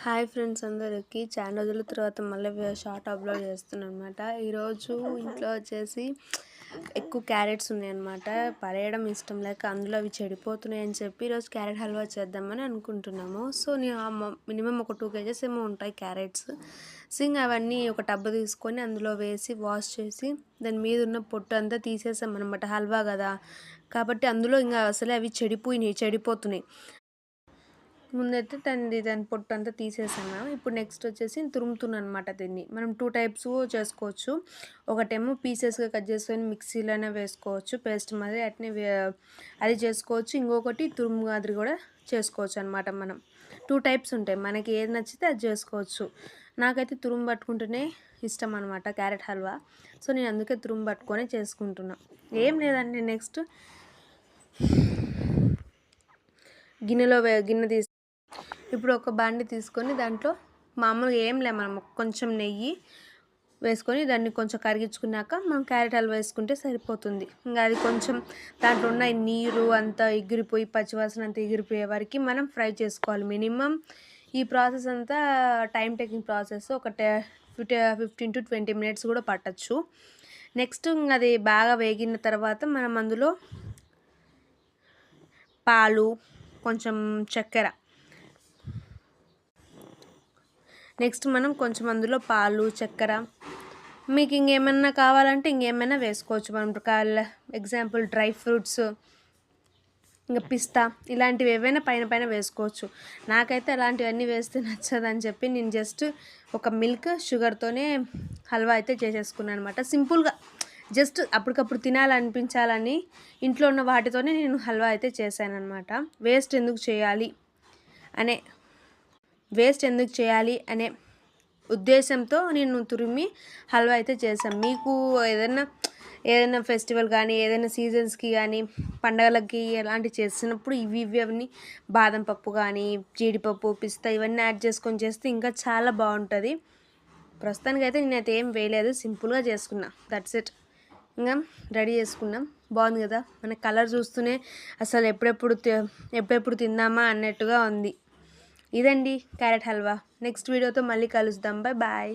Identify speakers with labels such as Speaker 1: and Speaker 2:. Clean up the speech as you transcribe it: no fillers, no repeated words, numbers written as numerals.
Speaker 1: Hi friends అందరికి చాలా రోజుల తర్వాత మళ్ళీ షార్ట్ అప్లోడ్ చేస్తున్నాను అనమాట. ఈరోజు ఇంట్లో వచ్చేసి ఎక్కువ క్యారెట్స్ ఉన్నాయన్నమాట. పడేయడం ఇష్టం లేక అందులో అవి చెడిపోతున్నాయి అని చెప్పి ఈరోజు క్యారెట్ హల్వా చేద్దామని అనుకుంటున్నాము. సో నేను మినిమం ఒక 2 kgs ఏమో ఉంటాయి క్యారెట్స్. సింగ్ అవన్నీ ఒక టబ్ తీసుకొని అందులో వేసి వాష్ చేసి దాని మీద ఉన్న పొట్టు అంతా తీసేసాం అనమాట. హల్వా కదా కాబట్టి అందులో ఇంకా అసలే అవి చెడిపోతున్నాయి. ముందైతే దాని పొట్టు అంతా తీసేసాను. ఇప్పుడు నెక్స్ట్ వచ్చేసి తురుముతున్నాను అనమాట. దీన్ని మనం 2 టైప్స్ చేసుకోవచ్చు. ఒకటేమో పీసెస్గా కట్ చేసుకొని మిక్సీలోనే వేసుకోవచ్చు, పేస్ట్ మాదిరి అట్నే అది చేసుకోవచ్చు. ఇంకొకటి తురుము మాదిరి కూడా చేసుకోవచ్చు అనమాట. మనం 2 టైప్స్ ఉంటాయి, మనకి ఏది నచ్చితే అది చేసుకోవచ్చు. నాకైతే తురుము పట్టుకుంటూనే ఇష్టం అనమాట క్యారెట్ హల్వా. సో నేను అందుకే తురుము పట్టుకొని చేసుకుంటున్నాను. ఏం లేదండి, నెక్స్ట్ గిన్నె తీసి ఇప్పుడు ఒక బాండి తీసుకొని దాంట్లో మామూలుగా ఏం లే, మనం కొంచెం నెయ్యి వేసుకొని దాన్ని కొంచెం కరిగించుకున్నాక మనం క్యారెట్ హల్వా వేసుకుంటే సరిపోతుంది. ఇంకా అది కొంచెం దాంట్లో ఉన్న నీరు అంతా ఎగిరిపోయి పచ్చివాసన అంతా ఎగిరిపోయే వరకు మనం ఫ్రై చేసుకోవాలి. మినిమం ఈ ప్రాసెస్ అంతా టైం టేకింగ్ ప్రాసెస్. ఒక 15 to 20 minutes కూడా పట్టచ్చు. నెక్స్ట్ అది బాగా వేగిన తర్వాత మనం అందులో పాలు, కొంచెం చక్కెర, నెక్స్ట్ మనం కొంచెం అందులో పాలు, చక్కెర, మీకు ఇంకేమైనా కావాలంటే ఇంకేమైనా వేసుకోవచ్చు. మనం ఎగ్జాంపుల్ డ్రై ఫ్రూట్స్, ఇంకా పిస్తా ఇలాంటివి ఏవైనా పైన వేసుకోవచ్చు. నాకైతే అలాంటివన్నీ వేస్తే నచ్చదని చెప్పి నేను జస్ట్ ఒక మిల్క్, షుగర్తోనే హల్వా అయితే చేసేసుకున్నాను అనమాట. సింపుల్గా జస్ట్ అప్పటికప్పుడు తినాలనిపించాలని ఇంట్లో ఉన్న వాటితోనే నేను హల్వా అయితే చేశాను అనమాట. వేస్ట్ ఎందుకు చేయాలి అనే ఉద్దేశంతో నేను తురిమి హల్వా అయితే చేశాను. మీకు ఏదైనా ఫెస్టివల్ కానీ ఏదైనా సీజన్స్కి కానీ పండగలకి ఎలాంటివి చేసినప్పుడు అవన్నీ బాదం పప్పు కానీ జీడిపప్పు, పిస్తా ఇవన్నీ యాడ్ చేసుకొని చేస్తే ఇంకా చాలా బాగుంటుంది. ప్రస్తుతానికి అయితే నేనైతే ఏం వేయలేదు, సింపుల్గా చేసుకున్నా. That's it. ఇంకా రెడీ చేసుకున్నాం. బాగుంది కదా, మన కలర్ చూస్తూనే అసలు ఎప్పుడెప్పుడు తిందామా అన్నట్టుగా ఉంది. ఇదండి క్యారెట్ హల్వా. నెక్స్ట్ వీడియోతో మళ్ళీ కలుద్దాం. బాయ్.